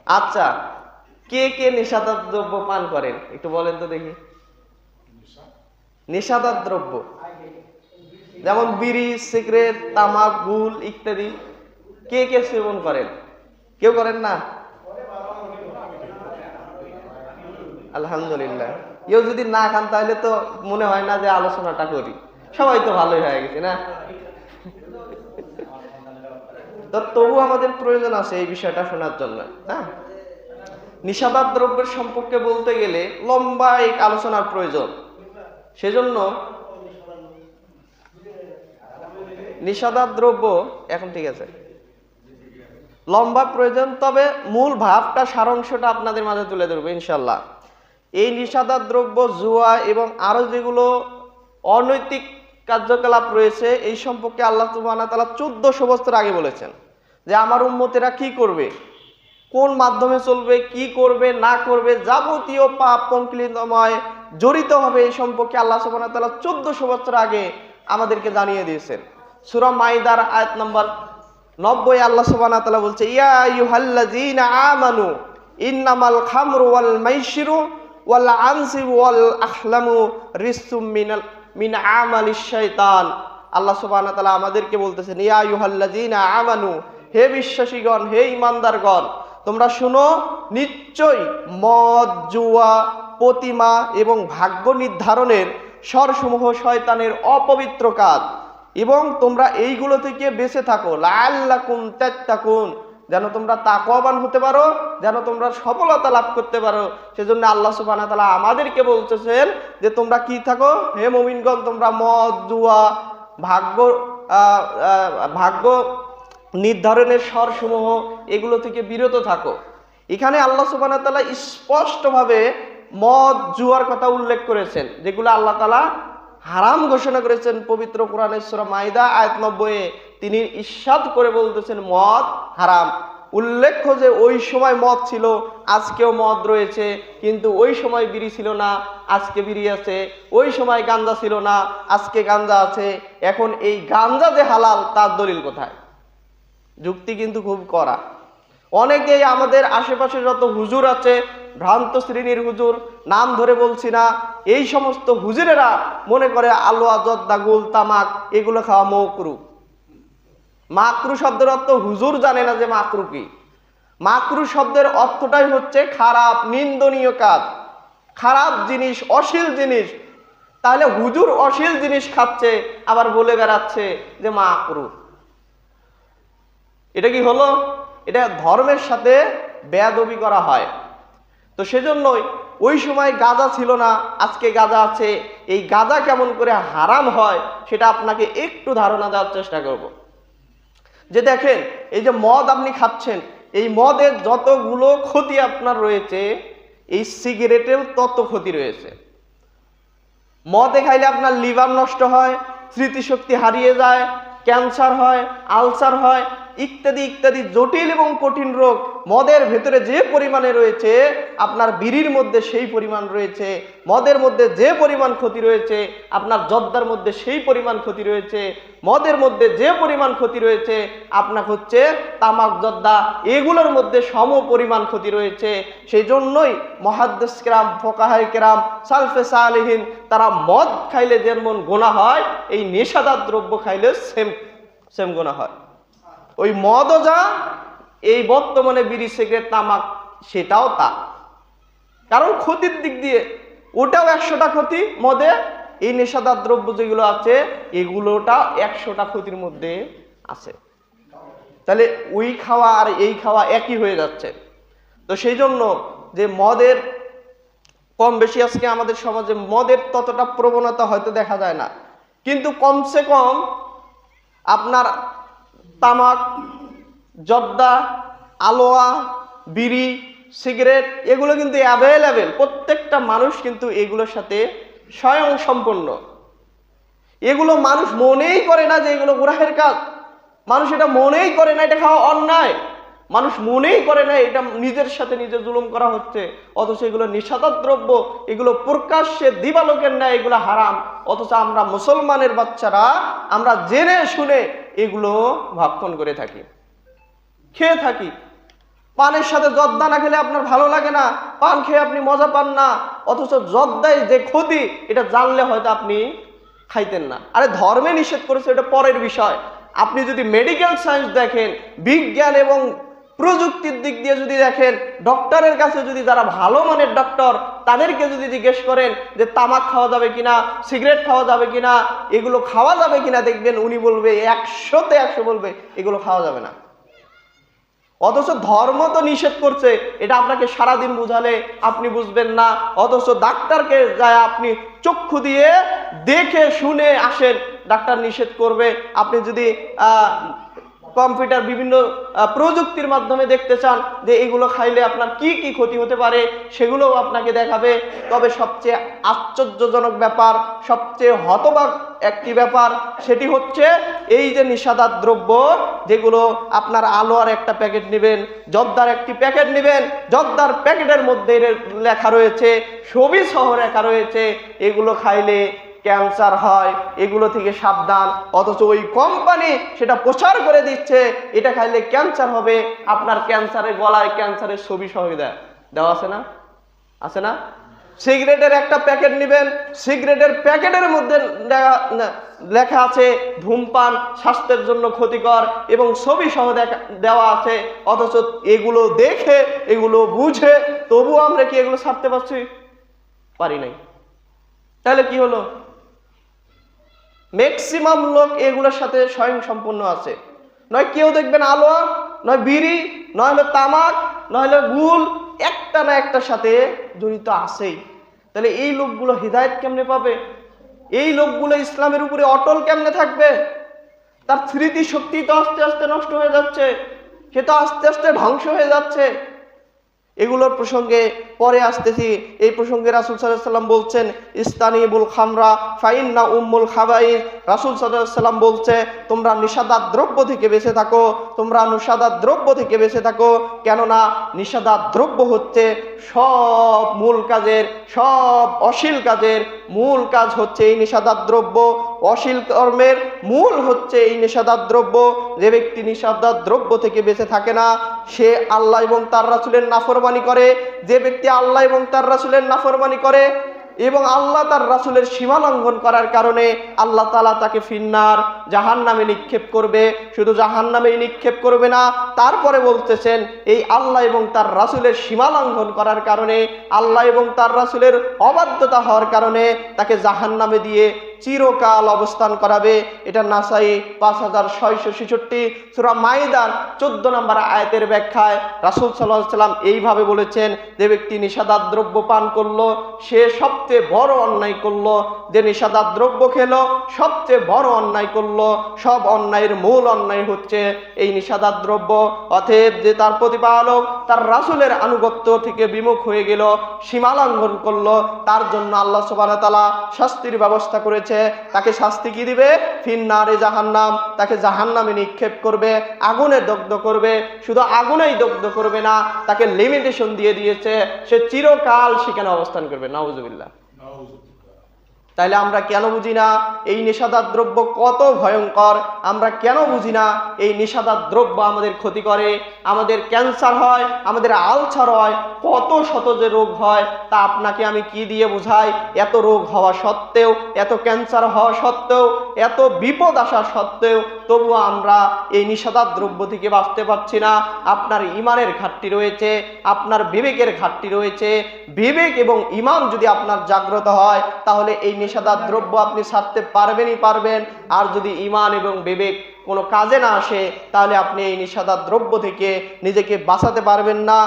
আচ্ছা, কে কে নেশাদার দ্রব্য পান করেন একটু বলেন তো দেখি। নেশাদার দ্রব্য যেমন বিড়ি, সিগারেট, তামাক, গুল ইত্যাদি কে কে সেবন করেন? কেউ করেন না? আলহামদুলিল্লাহ। কেউ যদি না খান তাহলে তো মনে হয় না যে আলোচনাটা করি, সবাই তো ভালোই হয়ে গেছে না। তো তবু আমাদের প্রয়োজন আছে এই বিষয়টা শোনার জন্য। হ্যাঁ, নিষেধাজ্ঞ দ্রব্যের সম্পর্কে বলতে গেলে লম্বা এক আলোচনার প্রয়োজন। সেজন্য নিষেধাজ্ঞ দ্রব্য এখন ঠিক আছে, লম্বা প্রয়োজন, তবে মূল ভাবটা সারাংশটা আপনাদের মাঝে তুলে ধরবো ইনশাল্লাহ। এই নিষেধাজ্ঞ দ্রব্য, জুয়া এবং আরো যেগুলো অনৈতিক কার্যকলাপ রয়েছে এই সম্পর্কে আল্লাহ সুবহানাহু ওয়া তাআলা 1400 বছর আগে বলেছেন যে আমার উম্মতেরা কি করবে, কোন মাধ্যমে চলবে, কি করবে না করবে, যাবতীয় পাপ পঙ্কিলময় জড়িত হবে এই সম্পর্কে আল্লাহ সুবহানাহু ওয়া তাআলা 1400 বছর আগে আমাদেরকে জানিয়ে দিয়েছেন। সূরা মাইদার আয়াত নম্বর 90 আল্লাহ সুবহানাহু ওয়া তাআলা বলছে, ইয়া আইয়ুহাল্লাযীনা আমানু ইন্নামাল খামরু ওয়াল মাইসিরু ওয়াল আনসিবু ওয়াল আখলামু রিসসুম মিন আমালিশ শাইতান। আল্লাহ সুবহানাহু ওয়া তাআলা আমাদেরকে বলতেছেন, ইয়া আইয়ুহাল্লাযীনা আমানু, হে বিশ্বাসীগণ, হে ঈমানদারগণ, তোমরা শুনো, নিশ্চয় মদ, জুয়া, প্রতিমা এবং ভাগ্য নির্ধারণের স্বরসমূহ শয়তানের অপবিত্র কাজ, এবং তোমরা এইগুলো থেকে বেঁচে থাকো লাআল্লাকুম তাত্তাকুন, যেন তোমরা তাকওয়াবান হতে পারো, যেন তোমরা সফলতা লাভ করতে পারো। সেজন্য আল্লাহ সুবহানাহু ওয়া তাআলা আমাদেরকে বলতেছেন যে তোমরা কি থাকো, হে মুমিনগণ, তোমরা মদ, জুয়া, ভাগ্য নির্ধারণের স্বরসমূহ এগুলো থেকে বিরত থাকো। এখানে আল্লাহ সুবহানাহু ওয়া তাআলা স্পষ্টভাবে মদ, জুয়ার কথা উল্লেখ করেছেন, যেগুলো আল্লাহ তাআলা হারাম ঘোষণা করেছেন পবিত্র কোরআনের সূরা মাইদা আয়াত 90-এ তিনি ইরশাদ করে বলতেছেন মদ হারাম। উল্লেখ্য যে ওই সময় মদ ছিল, আজকেও মদ রয়েছে, কিন্তু ওই সময় বিড়ি ছিল না, আজকে বিড়ি আছে। ওই সময় গাঞ্জা ছিল না, আজকে গাঞ্জা আছে। এখন এই গাঞ্জা যে হালাল তার দলিল কোথায়? যুক্তি কিন্তু খুব কড়া। অনেকেই আমাদের আশেপাশে যত হুজুর আছে, ভ্রান্ত শ্রেণীর হুজুর, নাম ধরে বলছি না, এই সমস্ত হুজুরেরা মনে করে আলোয়া, জর্দা, গুল, তামাক এগুলো খাওয়া মাকরু। মাকরু শব্দের অর্থ হুজুর জানে না যে মাকরু কি। মাকরু শব্দের অর্থটাই হচ্ছে খারাপ, নিন্দনীয় কাজ, খারাপ জিনিস, অশ্লীল জিনিস। তাহলে হুজুর অশ্লীল জিনিস খাচ্ছে আবার বলে বেড়াচ্ছে যে মাকরু, এটা কি হলো? এটা ধর্মের সাথে বেয়াদবি করা হয়। তো সেজন্যই ওই সময় গাঁজা ছিল না, আজকে গাঁজা আছে। এই গাঁজা কেমন করে হারাম হয় সেটা আপনাকে একটু ধারণা দেওয়ার চেষ্টা করব। যে দেখেন, এই যে মদ আপনি খাচ্ছেন, এই মদের যতগুলো ক্ষতি আপনার রয়েছে, এই সিগারেটেও তত ক্ষতি রয়েছে। মদে খাইলে আপনার লিভার নষ্ট হয়, স্মৃতিশক্তি হারিয়ে যায়, ক্যান্সার হয়, আলসার হয়, ইত্যাদি ইত্যাদি জটিল এবং কঠিন রোগ মদের ভেতরে যে পরিমাণে রয়েছে, আপনার বিড়ির মধ্যে সেই পরিমাণ রয়েছে। মদের মধ্যে যে পরিমাণ ক্ষতি রয়েছে, আপনার জর্দার মধ্যে সেই পরিমাণ ক্ষতি রয়েছে। মদের মধ্যে যে পরিমাণ ক্ষতি রয়েছে, আপনার হচ্ছে তামাক, জর্দা এগুলোর মধ্যে সম পরিমাণ ক্ষতি রয়েছে। সেই জন্যই মুহাদ্দিস কেরাম, ফুকাহায়ে কেরাম, সালফে সালেহিন তারা মদ খাইলে যেমন গুনাহ হয়, এই নেশাদার দ্রব্য খাইলে সেম গুনাহ হয়। ওই মদও যা, এই বর্তমানে বিড়ি, সিগারেট, তামাক সেটাও তা। কারণ ক্ষতির দিক দিয়ে ওটাও 100টা ক্ষতি মদে, এই নেশাদার দ্রব্য যেগুলো আছে এগুলোটা 100টা ক্ষতির মধ্যে আছে। তাহলে ওই খাওয়া আর এই খাওয়া একই হয়ে যাচ্ছে। তো সেই জন্য যে মদের কম বেশি আজকে আমাদের সমাজে মদের ততটা প্রবণতা হয়তো দেখা যায় না, কিন্তু কমসে কম আপনার তামাক, জর্দা, আলোয়া, বিড়ি, সিগারেট এগুলো কিন্তু অ্যাভেলেবেল। প্রত্যেকটা মানুষ কিন্তু এগুলোর সাথে স্বয়ং সম্পন্ন। এগুলো মানুষ মনেই করে না যে এগুলো গুনাহের কাজ, মানুষ এটা মনেই করে না এটা খাওয়া অন্যায়, মানুষ মনেই করে না এটা নিজের সাথে নিজে জুলুম করা হচ্ছে। অথচ এগুলো নিষেধাজ্ঞ দ্রব্য, এগুলো প্রকাশ্যে দিবালোকের ন্যায় এগুলো হারাম। অথচ আমরা মুসলমানের বাচ্চারা আমরা জেনে শুনে এগুলো ভক্ষণ করে থাকি, খেয়ে থাকি। পানের সাথে জর্দা না খেলে আপনার ভালো লাগে না, পান খেয়ে আপনি মজা পান না, অথচ জর্দায় যে ক্ষতি এটা জানলে হয়তো আপনি খাইতেন না। আরে ধর্মে নিষেধ করেছে, এটা পরের বিষয়। আপনি যদি মেডিকেল সায়েন্স দেখেন, বিজ্ঞান এবং প্রযুক্তির দিক দিয়ে যদি দেখেন, ডক্টরের কাছে যদি যারা ভালো মানের ডক্টর, তাদেরকে যদি জিজ্ঞেস করেন যে তামাক খাওয়া যাবে কিনা, সিগারেট খাওয়া যাবে কিনা, এগুলো খাওয়া যাবে কিনা, দেখবেন উনি বলবে 100-তে 100 বলবে এগুলো খাওয়া যাবে না। অথচ ধর্ম তো নিষেধ করছে, এটা আপনাকে সারাদিন বুঝালে আপনি বুঝবেন না। অথচ ডাক্তারকে যায় আপনি চক্ষু দিয়ে দেখে শুনে আসেন, ডাক্তার নিষেধ করবে। আপনি যদি কম্পিউটার বিভিন্ন প্রযুক্তির মাধ্যমে দেখতে চান যে এগুলো খাইলে আপনার কি কি ক্ষতি হতে পারে, সেগুলোও আপনাকে দেখাবে। তবে সবচেয়ে আশ্চর্যজনক ব্যাপার, সবচেয়ে হতবাক একটি ব্যাপার, সেটি হচ্ছে এই যে নিষেধাজ্ঞ দ্রব্য, যেগুলো আপনার আলোয়ার একটা প্যাকেট নেবেন, জর্দার একটি প্যাকেট নেবেন, জর্দার প্যাকেটের মধ্যে লেখা রয়েছে, ছবি সহ লেখা রয়েছে এগুলো খাইলে ক্যান্সার হয়, এগুলো থেকে সাবধান। অথচ ওই কোম্পানি সেটা প্রচার করে দিচ্ছে এটা খাইলে ক্যান্সার হবে। আপনার ক্যান্সারের গলায় ক্যান্সারের ছবি সহ দেওয়া আছে না, আছে না? সিগারেটের একটা প্যাকেট নেবেন, সিগারেটের প্যাকেটের মধ্যে লেখা আছে ধূমপান স্বাস্থ্যের জন্য ক্ষতিকর এবং ছবি সহ দেওয়া আছে। অথচ এগুলো দেখে, এগুলো বুঝে, তবু আমরা কি এগুলো ছাড়তে পারছি? পারি নাই। তাহলে কি হলো? ম্যাক্সিমাম লোক এগুলোর সাথে স্বয়ং সম্পূর্ণ আছে। নয় কেউ দেখবেন আলোয়া, নয় বিড়ি, নয় হলো তামাক, নয় হলো গুল, একটা না একটার সাথে জড়িত আছেই। তাহলে এই লোকগুলো হিদায়াত কেমনে পাবে? এই লোকগুলো ইসলামের উপরে অটল কেমনে থাকবে? তার স্মৃতি শক্তি তো আস্তে আস্তে নষ্ট হয়ে যাচ্ছে, সে তো আস্তে আস্তে ধ্বংস হয়ে যাচ্ছে। এগুলোর প্রসঙ্গে পরে আসতেছি। এই প্রসঙ্গে রাসূল সাল্লাল্লাহু আলাইহি ওয়াসাল্লাম বলছেন ইস্তানিবুল খামরা ফাইন্না উম্মুল খাবাইস। রাসূল সাল্লাল্লাহু আলাইহি ওয়াসাল্লাম বলছে তোমরা নিষেধাজ্ঞ দ্রব্য থেকে বেঁচে থাকো, তোমরা নিষেধাজ্ঞ দ্রব্য থেকে বেঁচে থাকো। কেননা নিষেধাজ্ঞ দ্রব্য হচ্ছে সব মূল কাজের, সব অশ্লীল কাজের মূল কাজ হচ্ছে এই নিষেধাজ্ঞ দ্রব্য। অশ্লীল কর্মের মূল হচ্ছে এই নিষেধাজ্ঞ দ্রব্য। যে ব্যক্তি নিষেধাজ্ঞ দ্রব্য থেকে বেঁচে থাকে না, সে আল্লাহ এবং তার রাসূলের নাফরমানি করে। যে ব্যক্তি আল্লাহ এবং তার রাসূলের নাফরমানি করে এবং আল্লাহ তার রাসূলের সীমা লঙ্ঘন করার কারণে আল্লাহ তাআলা তাকে ফিন্নার, জাহান্নামে নিক্ষেপ করবে। শুধু জাহান্নামেই নিক্ষেপ করবে না, তারপরে বলতেছেন এই আল্লাহ এবং তার রাসূলের সীমা লঙ্ঘন করার কারণে, আল্লাহ এবং তার রাসূলের অবাধ্যতা হওয়ার কারণে তাকে জাহান্নামে দিয়ে চিরকাল অবস্থান করাবে। এটা নাসাই 5666 সূরা মাইদার 14 নম্বর আয়াতের ব্যাখ্যায় রাসূল সাল্লাল্লাহু আলাইহি ওয়াসাল্লাম এইভাবে বলেছেন, যে ব্যক্তি নিষেধাজ্ঞ দ্রব্য পান করলো সে সবচেয়ে বড় অন্যায় করলো। যে নিষেধাজ্ঞ দ্রব্য খেলো সবচেয়ে বড় অন্যায় করলো। সব অন্যায়ের মূল অন্যায় হচ্ছে এই নিষেধাজ্ঞ দ্রব্য। অতএব যে তার প্রতিপালক তার রাসূলের আনুগত্য থেকে বিমুখ হয়ে গেল, সীমা লঙ্ঘন করলো, তার জন্য আল্লাহ সুবহানাহু ওয়া তাআলা শাস্তির ব্যবস্থা করেছে। তাকে শাস্তি কি দিবে? ফিন্নারে জাহান্নাম, তাকে জাহান্নামে নিক্ষেপ করবে, আগুনে দগ্ধ করবে। শুধু আগুনেই দগ্ধ করবে না, তাকে লিমিটেশন দিয়ে দিয়েছে, সে চিরকাল সেখানে অবস্থান করবে। নাউযুবিল্লাহ। তাইলে আমরা কেন বুঝি না এই নিষেধাজ্ঞ দ্রব্য কত ভয়ঙ্কর? আমরা কেন বুঝি না এই নিষেধাজ্ঞ দ্রব্য আমাদের ক্ষতি করে, আমাদের ক্যান্সার হয়, আমাদের আলসার হয়, কত শত যে রোগ হয় তা আপনাকে আমি কি দিয়ে বোঝাই? এত রোগ হওয়া সত্ত্বেও, এত ক্যান্সার হওয়া সত্ত্বেও, এত বিপদ আসা সত্ত্বেও তবুও আমরা এই নিষেধাজ্ঞ দ্রব্য থেকে বাঁচতে পারছি না। আপনার ইমানের ঘাটতি রয়েছে, আপনার বিবেকের ঘাটতি রয়েছে। বিবেক এবং ইমান যদি আপনার জাগ্রত হয় তাহলে এই নিষেধাজ্ঞ দ্রব্য আপনি ছাড়তে পারবেনই পারবেন। আর যদি ইমান এবং বিবেক কোনো কাজে না আসে তাহলে আপনি এই নিষেধাজ্ঞ দ্রব্য থেকে নিজেকে বাঁচাতে পারবেন না।